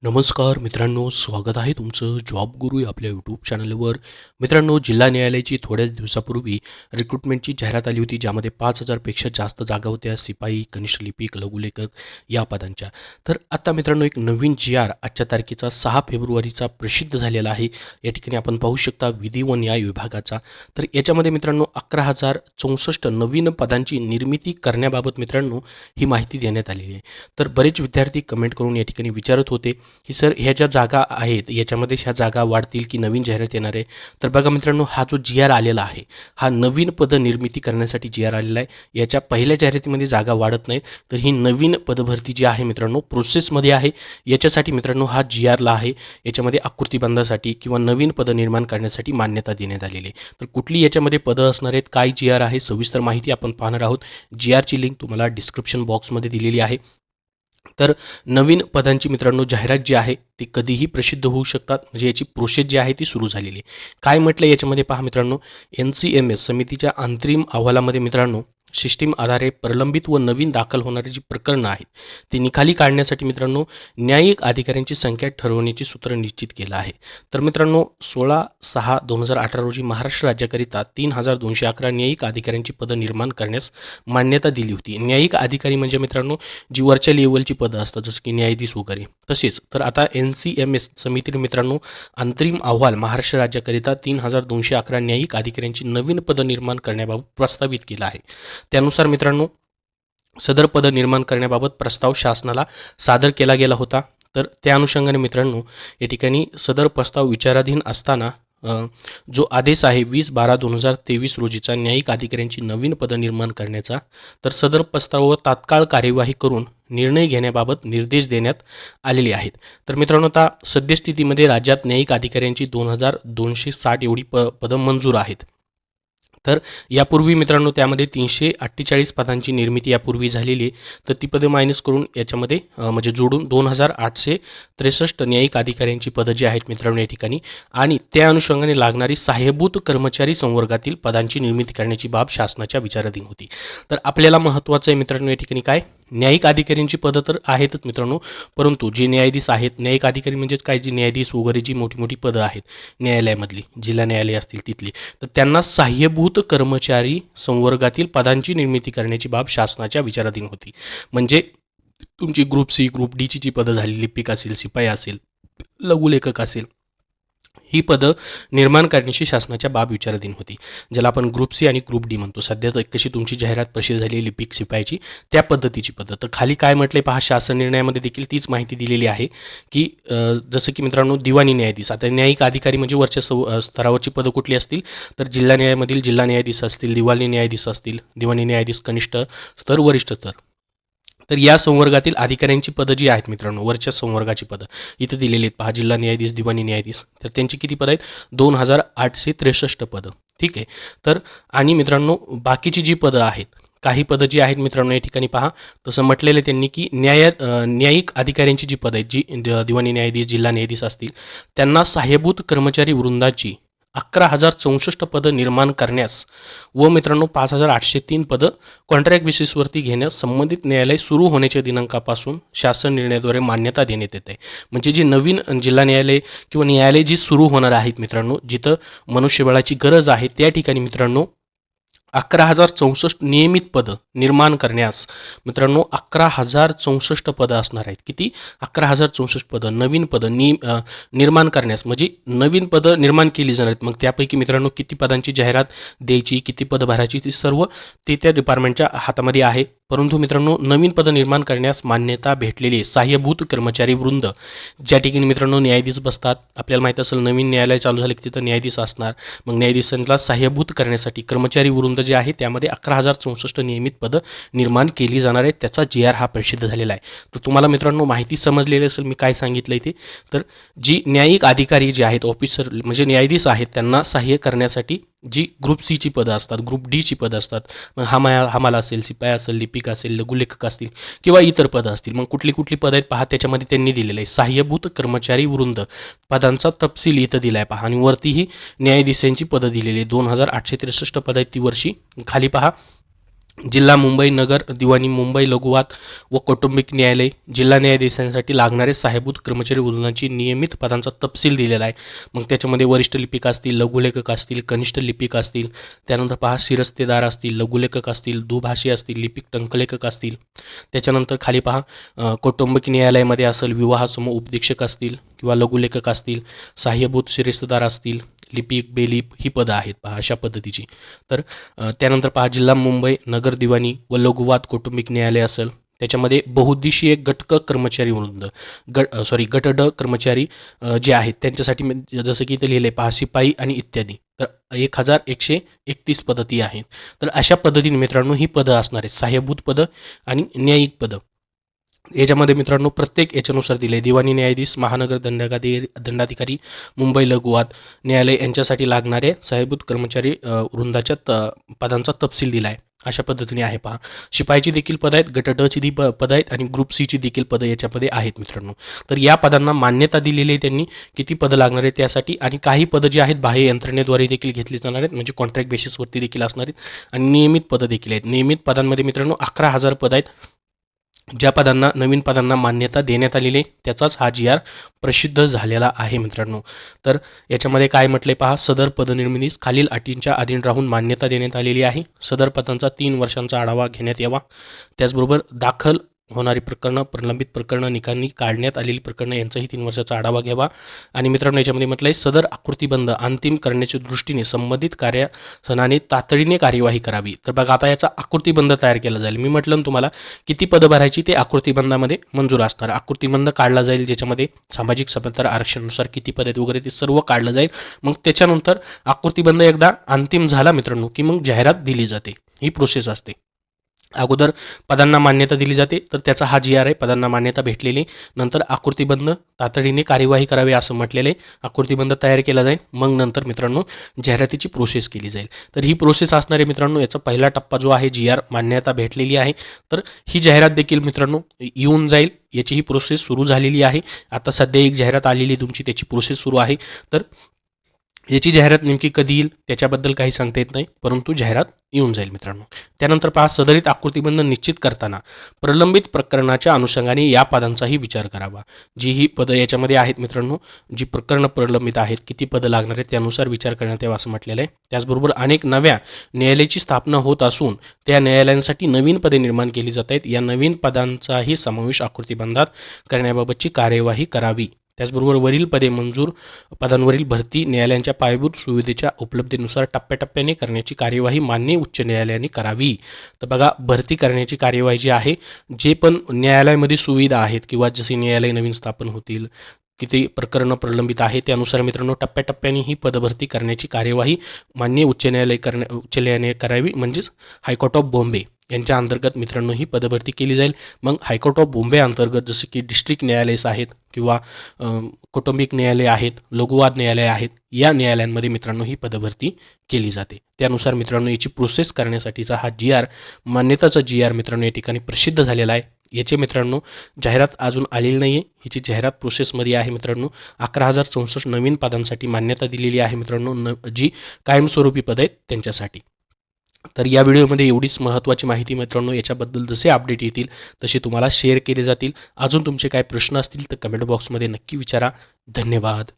नमस्कार मित्रांनो, स्वागत आहे तुमचं जॉब गुरु या आपल्या यूट्यूब चॅनलवर. मित्रांनो, जिल्हा न्यायालयाची थोड्याच दिवसापूर्वी रिक्रुटमेंटची जाहिरात आली होती, ज्यामध्ये 5,000पेक्षा जास्त जागा होत्या शिपाई, कनिष्ठ लिपिक, लघुलेखक या पदांच्या. तर आता मित्रांनो, एक नवीन जी आर आजच्या तारखेचा 6 फेब्रुवारीचा प्रसिद्ध झालेला आहे. या ठिकाणी आपण पाहू शकता विधी व न्याय विभागाचा. तर याच्यामध्ये मित्रांनो 11,064 नवीन पदांची निर्मिती करण्याबाबत मित्रांनो ही माहिती देण्यात आलेली आहे. तर बरेच विद्यार्थी कमेंट करून या ठिकाणी विचारत होते की सर ह्या ज्या जागा आहेत याच्यामध्ये ह्या जागा वाढतील की नवीन जाहिरात येणार आहे. तर बघा मित्रांनो, हा जो जी आर आलेला आहे हा नवीन पद निर्मिती करण्यासाठी जी आर आलेला आहे. याच्या पहिल्या जाहिरातीमध्ये जागा वाढत नाहीत, तर ही नवीन पदभरती जी आहे मित्रांनो प्रोसेसमध्ये आहे. याच्यासाठी मित्रांनो हा जी आरला आहे, याच्यामध्ये आकृतीबंधासाठी किंवा नवीन पद निर्माण करण्यासाठी मान्यता देण्यात आलेली आहे. तर कुठली याच्यामध्ये पदं असणार आहेत, काय जी आर आहे, सविस्तर माहिती आपण पाहणार आहोत. जी आरची लिंक तुम्हाला डिस्क्रिप्शन बॉक्समध्ये दिलेली आहे. तर नवीन पदांची मित्रांनो जाहिरात जी आहे ती कधीही प्रसिद्ध होऊ शकतात, म्हणजे याची प्रोसेस जी आहे ती सुरू झालेली आहे. काय म्हटलं याच्यामध्ये पहा मित्रांनो, NCMS समितीच्या अंतरिम अहवालामध्ये मित्रांनो सिस्टीम आधारे प्रलंबित व नवीन दाखल होणारी जी प्रकरणं आहेत ती निकाली काढण्यासाठी मित्रांनो न्यायिक अधिकाऱ्यांची संख्या ठरवण्याची सूत्र निश्चित केलं आहे. तर मित्रांनो 16/6/2018 रोजी महाराष्ट्र राज्याकरिता 3,211 न्यायिक अधिकाऱ्यांची पदं निर्माण करण्यास मान्यता दिली होती. न्यायिक अधिकारी म्हणजे मित्रांनो जी वरच्या लेवलची पदं असतात, जसं की न्यायाधीश वगैरे. तसेच तर आता NCMS समितीने मित्रांनो अंतरिम अहवाल महाराष्ट्र राज्याकरिता 3,211 न्यायिक अधिकाऱ्यांची नवीन पदं निर्माण करण्याबाबत प्रस्तावित केला आहे. त्यानुसार मित्रांनो सदर पद निर्माण करण्याबाबत प्रस्ताव शासनाला सादर केला गेला होता. तर त्या अनुषंगाने मित्रांनो या ठिकाणी सदर प्रस्ताव विचाराधीन असताना जो आदेश आहे 20/12/2023 रोजीचा न्यायिक अधिकाऱ्यांची नवीन पदं निर्माण करण्याचा, तर सदर प्रस्तावावर तात्काळ कार्यवाही करून निर्णय घेण्याबाबत निर्देश देण्यात आलेले आहेत. तर मित्रांनो आता सद्यस्थितीमध्ये राज्यात न्यायिक अधिकाऱ्यांची 2,260 एवढी पदं मंजूर आहेत. तर यापूर्वी मित्रांनो त्यामध्ये 348 पदांची निर्मिती यापूर्वी झालेली आहे. तर ती पदं मायनस करून याच्यामध्ये म्हणजे जोडून 2,863 न्यायिक अधिकाऱ्यांची पदं जी आहेत मित्रांनो या ठिकाणी, आणि त्या अनुषंगाने लागणारी सहाय्यभूत कर्मचारी संवर्गातील पदांची निर्मिती करण्याची बाब शासनाच्या विचाराधीन होती. तर आपल्याला महत्त्वाचं आहे मित्रांनो या ठिकाणी काय, न्यायिक अधिकाऱ्यांची पदं तर आहेतच मित्रांनो, परंतु जे न्यायाधीश आहेत, न्यायिक अधिकारी म्हणजेच काय, जे न्यायाधीश वगैरे जी मोठी मोठी पदं आहेत न्यायालयामधली, जिल्हा न्यायालय असतील तिथली, तर त्यांना सहाय्यभूत कर्मचारी संवर्गातील पदांची निर्मिती करण्याची बाब शासनाच्या विचाराधीन होती. म्हणजे तुमची ग्रुप सी, ग्रुप डीची जी पदं झाली, लिपिक असेल, शिपाई असेल, लघुलेखक असेल, ही पदं निर्माण करण्याची शासनाच्या बाब विचाराधीन होती, ज्याला आपण ग्रुप सी आणि ग्रुप डी म्हणतो. सध्या तर कशी तुमची जाहिरात प्रसिद्ध झाली लिपिक शिपाईची, त्या पद्धतीची पदं. तर खाली काय म्हटले पहा, शासन निर्णयामध्ये देखील तीच माहिती दिलेली आहे की जसं की मित्रांनो दिवाणी न्यायाधीश, आता न्यायिक अधिकारी म्हणजे वरच्या स्तरावरची पदं कुठली असतील, तर जिल्हा न्यायालयामधील जिल्हा न्यायाधीश असतील, दिवाणी न्यायाधीश असतील, दिवाणी न्यायाधीश कनिष्ठ स्तर, वरिष्ठ स्तर. तर या संवर्गातील अधिकाऱ्यांची पदं जी आहेत मित्रांनो, वरच्या संवर्गाची पदं इथं दिलेली आहेत पहा, जिल्हा न्यायाधीश, दिवाणी न्यायाधीश. तर त्यांची किती पदं आहेत, 2,863 पदं. ठीक आहे. तर आणि मित्रांनो बाकीची जी पदं आहेत, काही पदं जी आहेत मित्रांनो या ठिकाणी पहा, तसं म्हटलेलं आहे त्यांनी की न्यायिक अधिकाऱ्यांची जी पदं आहेत, जी दिवाणी न्यायाधीश, जिल्हा न्यायाधीश असतील, त्यांना सहाय्यभूत कर्मचारी वृंदाची 11,064 पदं निर्माण करण्यास व मित्रांनो 5,803 पदं कॉन्ट्रॅक्ट बेसिसवरती घेण्यास संबंधित न्यायालय सुरू होण्याच्या दिनांकापासून शासन निर्णयाद्वारे मान्यता देण्यात येते. म्हणजे जी नवीन जिल्हा न्यायालय किंवा न्यायालय जी सुरू होणार आहेत मित्रांनो, जिथं मनुष्यबळाची गरज आहे त्या ठिकाणी मित्रांनो 11,064 नियमित पदं निर्माण करण्यास मित्रांनो 11,064 पदं असणार आहेत. किती, 11,064 पदं, नवीन पदं निर्माण करण्यास, म्हणजे नवीन पदं निर्माण केली जाणार आहेत. मग त्यापैकी मित्रांनो किती पदांची जाहिरात द्यायची, किती पदं भरायची, ती सर्व ते त्या डिपार्टमेंटच्या हातामध्ये आहे. परंतु मित्रांनो नवीन पदं निर्माण करण्यास मान्यता भेटलेली सहाय्यभूत कर्मचारी वृंद, ज्या ठिकाणी मित्रांनो न्यायाधीश बसतात, आपल्याला माहीत असेल नवीन न्यायालय चालू झाले की तिथं न्यायाधीश असणार. मग न्यायाधीशांना सहाय्यभूत करण्यासाठी कर्मचारी वृंद जे आहे त्यामध्ये 11,064 नियमित पदं निर्माण केली जाणार आहेत. त्याचा GR हा प्रसिद्ध झालेला आहे. तर तुम्हाला मित्रांनो माहिती समजलेली असेल मी काय सांगितलं इथे. तर जी न्यायिक अधिकारी जे आहेत, ऑफिसर म्हणजे न्यायाधीश आहेत, त्यांना सहाय्य करण्यासाठी जी ग्रुप सीची पदं असतात, ग्रुप डीची पदं असतात, मग हमाला असेल, शिपाई असेल, लिपिक असेल, लघुलेखक असतील किंवा इतर पदं असतील. मग कुठली कुठली पदं आहेत पहा, त्याच्यामध्ये त्यांनी दिलेलं आहे सहाय्यभूत कर्मचारी वृंद पदांचा तपशील इथं दिला आहे पहा. आणि वरतीही न्यायाधीशांची पदं दिलेली आहे, 2,863 पदं आहेत ती वर्षी. खाली पहा जिल्हा मुंबई नगर दिवाणी मुंबई लघुवाद व कौटुंबिक न्यायालय जिल्हा न्यायाधीशांसाठी लागणारे सहाय्यभूत कर्मचारी उदाहरणाची नियमित पदांचा तपशील दिलेला आहे. मग त्याच्यामध्ये वरिष्ठ लिपिक असतील, लघुलेखक असतील, कनिष्ठ लिपिक असतील, त्यानंतर पहा शिरस्तेदार असतील, लघुलेखक असतील, दुभाषी असतील, लिपिक टंकलेखक असतील. त्याच्यानंतर खाली पहा कौटुंबिक न्यायालयामध्ये असेल विवाह समूह उपदेशक असतील किंवा लघुलेखक असतील, सहाय्यभूत शिरस्तेदार असतील, लिपिक बेलिप ही पदं आहेत पहा अशा पद्धतीची. तर त्यानंतर पहा जिल्हा मुंबई नगर दिवाणी व लघुवाद कौटुंबिक न्यायालय असेल त्याच्यामध्ये बहुउद्देशीय गटक कर्मचारी वृंद गट ड कर्मचारी जे आहेत त्यांच्यासाठी जसं की इथे लिहिलं आहे पहा शिपाई आणि इत्यादी. तर 1131 पदं ती आहेत. तर अशा पद्धतीने मित्रांनो ही पदं असणार आहेत सहाय्यभूत पदं आणि न्यायिक पदं. याच्यामध्ये मित्रांनो प्रत्येक याच्यानुसार दिले दिवाणी न्यायाधीश महानगर दंडाधिकारी मुंबई लघुवाद न्यायालय यांच्यासाठी लागणारे सहाय्यभूत कर्मचारी वृंदाच्या पदांचा तपशील दिला आहे. अशा पद्धतीने आहे पहा. शिपाईची देखील पदं आहेत, गट ड ची पदं आहेत आणि ग्रुप सी ची देखील पदं याच्यामध्ये आहेत मित्रांनो. तर या पदांना मान्यता दिलेली आहे त्यांनी किती पदं लागणार आहेत त्यासाठी. आणि काही पदं जी आहेत बाह्य यंत्रणेद्वारे देखील घेतली जाणार आहेत म्हणजे कॉन्ट्रॅक्ट बेसिसवरती देखील असणार आहेत आणि नियमित पदं देखील आहेत. नियमित पदांमध्ये मित्रांनो 11,000 पदं आहेत. ज्या पदांना नवीन पदांना मान्यता देण्यात आलेली आहे त्याचाच हा जी आर प्रसिद्ध झालेला आहे मित्रांनो. तर याच्यामध्ये काय म्हटले पहा सदर पदनिर्मितीस खालील अटींच्या अधीन राहून मान्यता देण्यात आलेली आहे. सदर पदांचा 3 वर्षांचा आढावा घेण्यात यावा. त्याचबरोबर दाखल होणारी प्रकरणं प्रलंबित प्रकरणं निकाली काढण्यात आलेली प्रकरणं यांचाही 3 वर्षाचा आढावा घ्यावा. आणि मित्रांनो याच्यामध्ये म्हटलं आहे सदर आकृतीबंध अंतिम करण्याच्या दृष्टीने संबंधित कार्यसनाने तातडीने कार्यवाही करावी. तर बघा आता याचा आकृतीबंध तयार केला जाईल. मी म्हटलं तुम्हाला किती पदं भरायची ते आकृतीबंधामध्ये मंजूर असणार. आकृतीबंध काढला जाईल ज्याच्यामध्ये सामाजिक समांतर आरक्षणानुसार किती पदं आहेत वगैरे ते सर्व काढलं जाईल. मग त्याच्यानंतर आकृतीबंध एकदा अंतिम झाला मित्रांनो की मग जाहिरात दिली जाते. ही प्रोसेस असते. अगोदर पदांना मान्यता दिली जाते तर त्याचा हा जी आर आहे. पदांना मान्यता भेटलेली नंतर आकृतीबंध तातडीने कार्यवाही करावी असं म्हटलेले आकृतीबंध तयार केला जाईल. मग नंतर मित्रांनो जाहिरातीची प्रोसेस केली जाईल. तर ही प्रोसेस असणार आहे मित्रांनो. याचा पहिला टप्पा जो आहे जी आर मान्यता भेटलेली आहे तर ही जाहिरात देखील मित्रांनो येऊन जाईल. याची ही प्रोसेस सुरू झालेली आहे. आता सध्या एक जाहिरात आलेली तुमची त्याची प्रोसेस सुरू आहे. तर याची जाहिरात नेमकी कधी येईल त्याच्याबद्दल काही सांगता येत नाही परंतु जाहिरात येऊन जाईल मित्रांनो. त्यानंतर पहा सदरीत आकृतीबंध निश्चित करताना प्रलंबित प्रकरणाच्या अनुषंगाने या पदांचाही विचार करावा. जी ही पदं याच्यामध्ये आहेत मित्रांनो जी प्रकरणं प्रलंबित आहेत किती पदं लागणार आहेत त्यानुसार विचार करण्यात यावा असं म्हटलेलं आहे. त्याचबरोबर अनेक नव्या न्यायालयाची स्थापना होत असून त्या न्यायालयांसाठी नवीन पदे निर्माण केली जात आहेत. या नवीन पदांचाही समावेश आकृतीबंधात करण्याबाबतची कार्यवाही करावी. त्याचबरोबर वरील पदे मंजूर पदांवरील भरती न्यायालयांच्या पायाभूत सुविधेच्या उपलब्धीनुसार टप्प्याटप्प्याने करण्याची कार्यवाही माननीय उच्च न्यायालयाने करावी. तर बघा भरती करण्याची कार्यवाही जी आहे जे पण न्यायालयामध्ये सुविधा आहेत किंवा जशी न्यायालय नवीन स्थापन होतील किती प्रकरणं प्रलंबित आहे त्यानुसार मित्रांनो टप्प्याटप्प्याने ही पदभरती करण्याची कार्यवाही माननीय उच्च न्यायालयाने करावी. म्हणजेच हायकोर्ट ऑफ बॉम्बे यांच्या अंतर्गत मित्रांनो ही पदभरती केली जाईल. मग हायकोर्ट ऑफ बॉम्बे अंतर्गत जसं की डिस्ट्रिक्ट न्यायालय आहेत किंवा कौटुंबिक न्यायालय आहेत लघुवाद न्यायालय आहेत या न्यायालयांमध्ये मित्रांनो ही पदभरती केली जाते. त्यानुसार मित्रांनो याची प्रोसेस करण्यासाठीचा हा जी आर मान्यताचा जी आर मित्रांनो या ठिकाणी प्रसिद्ध झालेला आहे. याचे मित्रांनो जाहिरात अजून आलेली नाही आहे. ह्याची जाहिरात प्रोसेसमध्ये आहे मित्रांनो. 11,064 नवीन पदांसाठी मान्यता दिलेली आहे मित्रांनो जी कायमस्वरूपी पद आहेत त्यांच्यासाठी. तर या व्हिडिओमध्ये एवढीच महत्त्वाची माहिती मित्रांनो. याच्याबद्दल जसे अपडेट येतील तसे तुम्हाला शेअर केले जातील. अजून तुमचे काय प्रश्न असतील तर कमेंट बॉक्समध्ये नक्की विचारा. धन्यवाद.